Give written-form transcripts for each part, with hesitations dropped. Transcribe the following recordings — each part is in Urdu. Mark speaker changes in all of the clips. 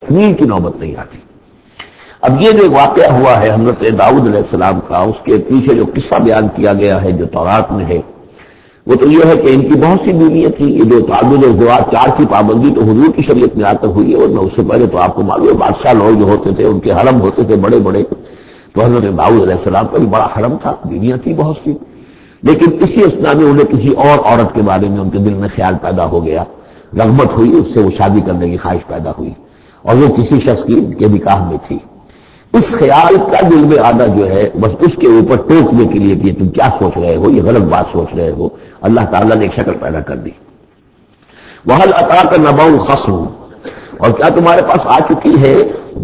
Speaker 1: تکمیل کی نوبت نہیں آتی۔ اب یہ جو ایک واقعہ ہوا ہے حضرت داؤد علیہ السلام کا، اس کے پیچھے جو قصہ بیان کیا گیا ہے جو تورات میں ہے، وہ تو یہ ہے کہ ان کی بہت سی بیویاں تھیں۔ یہ جو تعدد ازدواج 4 کی پابندی تو حضور کی شریعت میں آ کر ہوئی ہے، ورنہ اس سے پہلے تو آپ کو معلوم ہے بادشاہ لوگ جو ہوتے تھے ان کے حرم ہوتے تھے بڑے بڑے، تو حضرت داؤد علیہ السلام کا بھی بڑا حرم تھا، بیویاں تھیں بہت سی۔ لیکن اسی اثنا میں انہیں کسی اور عورت کے بارے میں ان کے دل میں خیال پیدا ہو گیا، رغبت ہوئی، اس سے وہ شادی کرنے کی خواہش پیدا ہوئی، اور وہ کسی شخص کی کے نکاح میں تھی۔ اس خیال کا دل میں آنا جو ہے بس اس کے اوپر ٹوکنے کے لیے کہ تم کیا سوچ رہے ہو، یہ غلط بات سوچ رہے ہو، اللہ تعالیٰ نے ایک شکل پیدا کر دی۔ وَهَلْ أَتَاكَ نَبَأُ الْخَصْمِ، اور کیا تمہارے پاس آ چکی ہے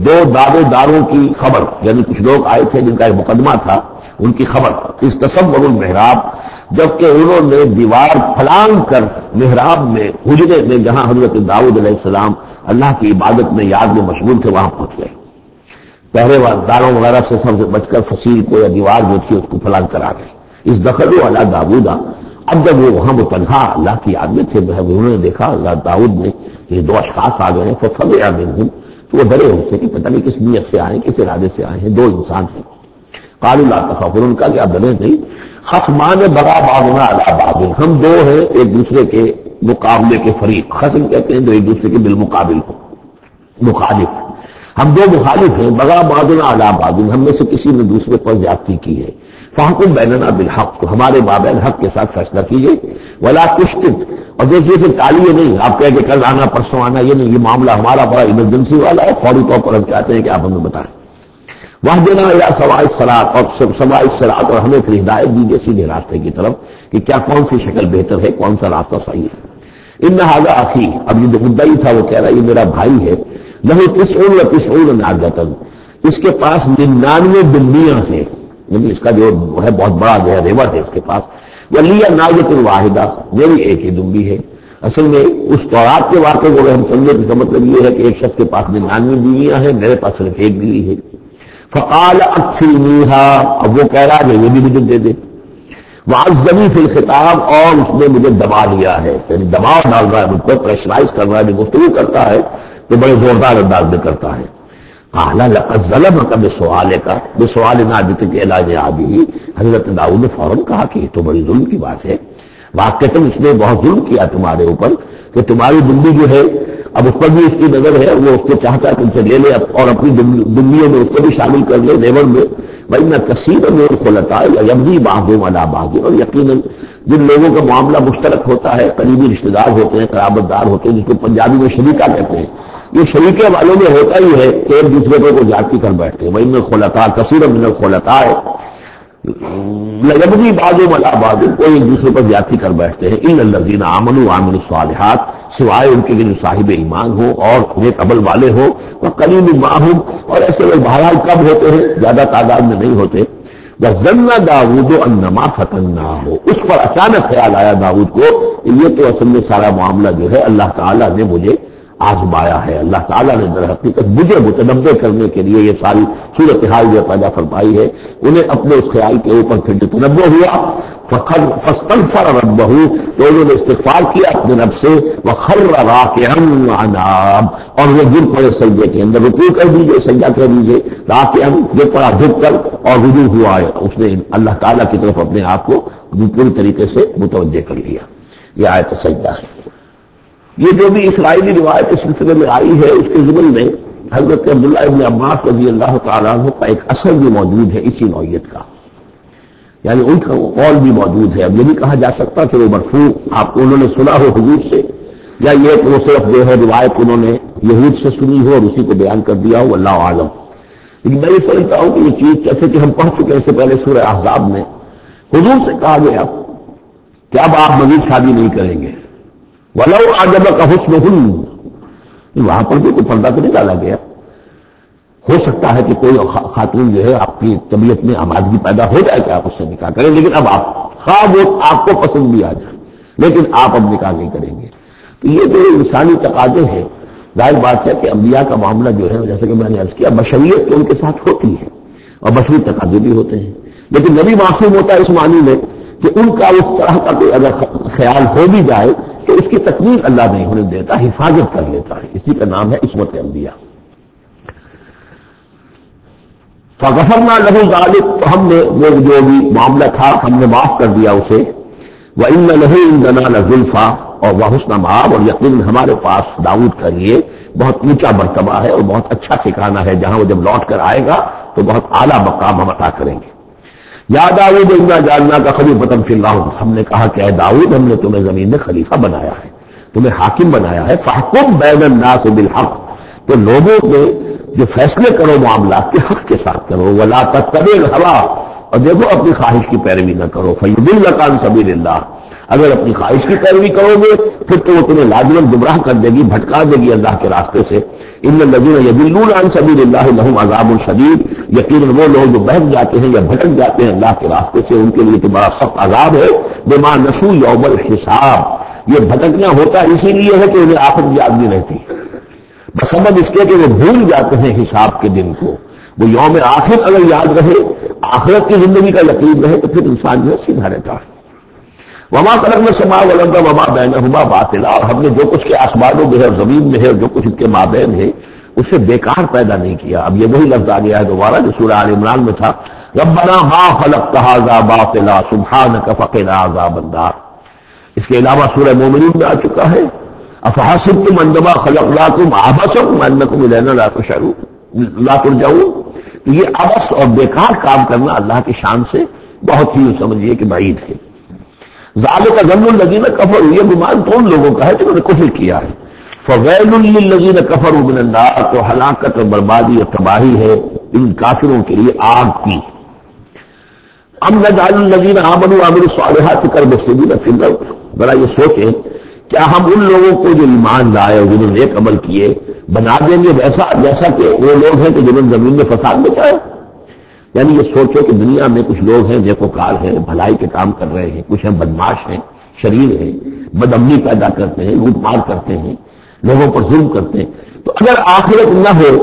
Speaker 1: 2 دعوے داروں کی خبر، یعنی کچھ لوگ آئے تھے جن کا ایک مقدمہ تھا، ان کی خبر۔ استصوروا المحراب، جبکہ انہوں نے دیوار پھلانگ کر محراب میں، حجرے میں جہاں حضرت داؤد علیہ السلام اللہ کی عبادت میں یاد میں مشغول تھے، وہاں پہنچ گئے۔ پہرے داروں وغیرہ سے سب سے بچ کر فصیل کو یا دیوار جو تھی اس کو پھلانگ کر آ گئے۔ اس دخلوا علی داؤد، اب جب وہ وہاں تنہا اللہ کی یاد میں تھے، انہوں نے دیکھا اللہ داؤد نے یہ 2 اشخاص آ گئے ہیں، ففزع منهم، تو وہ ڈرے ان سے کہ پتہ نہیں کس نیت سے آئے، کس ارادے سے آئے ہیں، 2 انسان ہیں۔ قالوا لا تخافوا، ان کا کہ آپ ڈرے نہیں، خصمان بغى بعضنا على بعض، ہم 2 ہیں ایک دوسرے کے مقابلے کے فریق، خصم کہتے ہیں جو ایک دوسرے کے بالمقابل ہو، مخالف، ہم 2 مخالف ہیں، بغى بعضنا على بعض، ہم میں سے کسی نے دوسرے پر زیادتی کی ہے، فاحکم بیننا بالحق، تو ہمارے مابین حق کے ساتھ فیصلہ کیجیے، ولا تشتت، اور دیکھیے صرف ٹالیے نہیں، آپ کہیں کہ کل آنا پرسوں آنا، یہ نہیں، یہ معاملہ ہمارا بڑا ایمرجنسی والا ہے، فوری طور پر ہم چاہتے ہیں کہ آپ ہمیں بتائیں۔ واہدنا الی سواء الصراط، اور سواء الصراط، اور ہمیں پھر ہدایت دیجیے سیدھے راستے کی طرف کہ کیا کون سی شکل بہتر ہے، کون سا راستہ صحیح ہے۔ ان ھذا اخی، اب یہ جو مدعی تھا وہ کہہ رہا ہے یہ میرا بھائی ہے، لہ 99 ناجۃ، اس کے پاس 99 بلیاں ہیں، یعنی اس کا جو ہے بہت بڑا جو ہے ریور ہے اس کے پاس، ولی ناجۃ واحدہ، میری ایک ہی دمبی ہے۔ اصل میں اس تورات کے واقعے کو ہم سمجھے تو اس کا مطلب یہ ہے کہ ایک شخص کے پاس 99 بیویاں ہیں، میرے پاس صرف ایک بیوی ہے۔ فقال اکفلنیھا، اب وہ کہہ رہا ہے یہ بھی مجھے دے دے۔ وعظنی فی الخطاب، اور اس نے مجھے دبا لیا ہے، یعنی دباؤ ڈال رہا ہے مجھ کو، پریشرائز کر رہا ہے، جو گفتگو کرتا ہے تو بڑے زوردار انداز میں کرتا ہے۔ قال لقد ظلمك بسؤال ناجتك الى نعاده، حضرت داؤد نے فوراً کہا کہ یہ تو بڑی ظلم کی بات ہے، واقعتاً اس نے بہت ظلم کیا تمہارے اوپر کہ تمہاری دمبی جو ہے اب اس پر بھی اس کی نظر ہے، وہ اس کو چاہتا ہے تم سے لے لے اور اپنی دمبیوں میں اس کو بھی شامل کر لے ریور میں۔ وَإِنَّ كَثِيرًا مِنَ الْخُلَطَاءِ لَيَبْغِي بَعْضُهُمْ عَلَى بَعْضٍ، اور یقیناً جن لوگوں کا معاملہ مشترک ہوتا ہے، قریبی رشتہ دار ہوتے ہیں، قرابت دار ہوتے ہیں، جس کو پنجابی میں شریکہ کہتے ہیں، یہ شریکے والوں میں ہوتا ہی ہے کہ ایک دوسرے کو زیادتی کر بیٹھتے ہیں۔ وَإِنَّ الْخُلَطَاءَ كَثِيرًا مِنَ الْخُلَطَاءِ لَيَبْغِي بَعْضُهُمْ عَلَى بَعْضٍ، کوئی ایک دوسرے پر زیادتی کر بیٹھتے ہیں۔ إِلَّا الَّذِينَ آمَنُوا وَعَمِلُوا الصَّالِحَاتِ، سوائے ان کے جو صاحب ایمان ہو اور نیک عمل والے ہو، وَقَلِيلٌ مَّعَهُمْ، اور ایسے لوگ بہرحال کم ہوتے ہیں، زیادہ تعداد میں نہیں ہوتے۔ وَظَنَّ داؤد أَنَّمَا فَتَنَّاهُ، اس پر اچانک خیال آیا داؤد کو کہ یہ تو اصل میں سارا معاملہ جو ہے اللہ تعالیٰ نے مجھے آزمایا ہے، اللہ تعالیٰ نے در حقیقت مجھے متنبع کرنے کے لیے یہ ساری صورتحال جو پیدا فرمائی ہے۔ انہیں اپنے اس خیال کے اوپر پھر تنبع ہوا، فاستغفر ربہ، تو انہوں نے استغفار کیا اپنے رب سے، وخر راکعا واناب، اور وہ گر پڑے سجدے کے اندر، رکوع کر دیجئے، سجدہ کر دیجئے، راکعا گر پڑا جھک کر، اور رجوع ہوا ہے، اس نے اللہ تعالیٰ کی طرف اپنے آپ کو پوری طریقے سے متوجہ کر لیا۔ یہ آیت سجدہ ہے۔ یہ جو بھی اسرائیلی روایت اس سلسلے میں آئی ہے، اس کے ضمن میں حضرت عبداللہ ابن عباس رضی اللہ تعالیٰ عنہ کا ایک اثر بھی موجود ہے اسی نوعیت کا، یعنی ان کا قول بھی موجود ہے۔ اب یہ نہیں کہا جا سکتا کہ وہ مرفوع آپ کو انہوں نے سنا ہو حضور سے، یا یہ کہ وہ صرف جو ہے روایت انہوں نے یہود سے سنی ہو اور اسی کو بیان کر دیا ہو، واللہ عالم۔ لیکن میں یہ سمجھتا ہوں کہ یہ چیز جیسے کہ ہم پڑھ چکے ہیں اس سے پہلے سورہ احزاب میں، حضور سے کہا گیا کہ اب آپ مزید شادی نہیں کریں گے، وَلَوْ أَعْجَبَكَ حُسْنُهُنَّ، وہاں پر بھی کوئی پردہ تو نہیں ڈالا گیا۔ ہو سکتا ہے کہ کوئی خاتون جو ہے آپ کی طبیعت میں آمادگی پیدا ہو جائے کہ آپ اس سے نکاح کریں، لیکن اب آپ خواہ وہ آپ کو پسند بھی آ جائے، لیکن آپ اب نکاح نہیں کریں گے۔ تو یہ جو انسانی تقاضے ہیں، ظاہر بات ہے کہ انبیاء کا معاملہ جو ہے جیسے کہ میں نے عرض کیا، بشریت تو ان کے ساتھ ہوتی ہے اور بشری تقاضے بھی ہوتے ہیں، لیکن نبی معصوم ہوتا ہے اس معنی میں کہ ان کا اس طرح کا کوئی اگر خیال ہو بھی جائے تو اس کی تکمیل اللہ نہیں ہونے دیتا، حفاظت کر لیتا ہے، اسی کا نام ہے عصمت انبیاء۔ فغفرنا له ذلك، تو ہم نے وہ جو بھی معاملہ تھا ہم نے معاف کر دیا اسے، وَإِنَّ لَهُ عِندَنَا لَزُلْفَىٰ، اور وحسن مآب، اور یقیناً ہمارے پاس داؤد کا لیے بہت اونچا مرتبہ ہے اور بہت اچھا ٹھکانہ ہے، جہاں وہ جب لوٹ کر آئے گا تو بہت اعلیٰ مقام ہم عطا کریں گے۔ یا داؤد انا جعلناک خلیفۃ فی الارض، ہم نے کہا کہ اے داؤد ہم نے تمہیں زمین میں خلیفہ بنایا ہے، تمہیں حاکم بنایا ہے، فاحکم بین الناس بالحق، تو لوگوں کے جو فیصلے کرو معاملات کے حق کے ساتھ کرو، ولا تتبع الہویٰ، اور دیکھو اپنی خواہش کی پیروی نہ کرو، فیضلک عن سبیل اللہ، اگر اپنی خواہش کی پیروی کرو گے پھر تو وہ تمہیں لازماً گمراہ کر دے گی، بھٹکا دے گی اللہ کے راستے سے۔ ان الذین یضلون عن سبیل اللہ لہم عذاب شدید، یقیناً وہ لوگ جو بہک جاتے ہیں یا بھٹک جاتے ہیں اللہ کے راستے سے ان کے لیے تو بڑا سخت عذاب ہے۔ بما نسوا یوم الحساب، یہ بھٹکنا ہوتا اسی لیے ہے کہ انہیں آخرت یاد نہیں رہتی، بسبب اس کے کہ وہ بھول جاتے ہیں حساب کے دن کو۔ وہ یوم آخر اگر یاد رہے، آخرت کی زندگی کا یقین رہے تو پھر انسان جو ہے سیدھا رہتا ہے۔ وما خلقنا السماء والارض وما بینہما باطلا، اور ہم نے جو کچھ کے آسمانوں میں ہے اور زمین میں ہے اور جو کچھ ان کے مابین ہے اسے بیکار پیدا نہیں کیا۔ اب یہ وہی لفظ آ گیا ہے دوبارہ جو سورہ آل عمران میں تھا، ربنا ما خلقت هذا باطلا سبحانك فقنا عذاب النار۔ اس کے علاوہ سورہ مومنون میں آ چکا ہے، افحسبتم انما خلقناکم عبثا وانکم الینا لا ترجعون۔ تو یہ عبث اور بیکار کام کرنا اللہ کی شان سے بہت ہی سمجھیے کہ بعید ہے۔ ذالک ظن الذین کفروا، یہ گمان تو ان لوگوں کا ہے جنہوں نے کفر کیا ہے۔ فویل للذین کفروا من النار، تو ہلاکت اور بربادی اور تباہی ہے ان کافروں کے لیے آگ کی۔ ام نجعل الذین آمنوا وعملوا الصالحات کالمفسدین فی الارض، ذرا یہ سوچیں کیا ہم ان لوگوں کو جو ایمان لائے اور جنہوں نے نیک عمل کیے بنا دیں گے جیسا کہ وہ لوگ ہیں کہ جنہوں نے زمین میں فساد مچایا؟ یعنی یہ سوچو کہ دنیا میں کچھ لوگ ہیں نیکوکار ہیں، بھلائی کے کام کر رہے ہیں، کچھ ہیں بدماش ہیں، شریر ہیں، بدامنی پیدا کرتے ہیں، لوٹ مار کرتے ہیں، لوگوں پر ظلم کرتے ہیں، تو اگر آخرت نہ ہو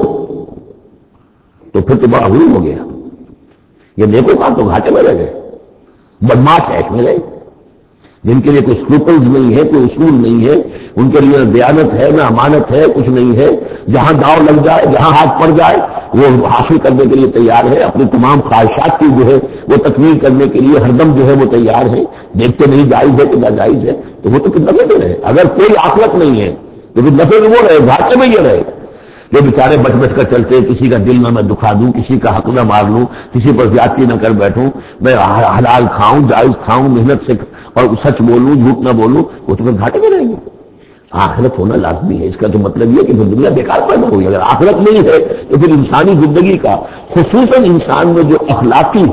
Speaker 1: تو پھر تو بڑا ظلم ہو گیا۔ یہ نیکوکار تو گھاٹے میں رہ گئے، بدماش عیش میں رہے، جن کے لیے کوئی اسکروپلز نہیں ہے، کوئی اصول نہیں ہے، ان کے لیے نہ دیانت ہے نہ امانت ہے، کچھ نہیں ہے، جہاں داؤ لگ جائے جہاں ہاتھ پڑ جائے وہ حاصل کرنے کے لیے تیار ہے، اپنی تمام خواہشات کی جو ہے وہ تکمیل کرنے کے لیے ہر دم جو ہے وہ تیار ہے، دیکھتے نہیں جائز ہے کہ ناجائز ہے، تو وہ تو پھر نفے میں رہے۔ اگر کوئی آخرت نہیں ہے تو پھر نفے میں وہ رہے، گھاٹے میں یہ رہے۔ جو بیچارے بچ بچ کر چلتے، کسی کا دل نہ میں دکھا دوں، کسی کا حق نہ مار لوں، کسی پر زیادتی نہ کر بیٹھوں، میں حلال کھاؤں جائز کھاؤں، محنت سے اور سچ بولوں جھوٹ نہ بولوں، وہ تو پھر گھاٹے میں رہیں گے۔ آخرت ہونا لازمی ہے، اس کا تو مطلب یہ کہ پھر دنیا بیکار پیدا ہوگی۔ اگر آخرت نہیں ہے تو پھر انسانی زندگی کا خصوصاً انسان میں جو اخلاقی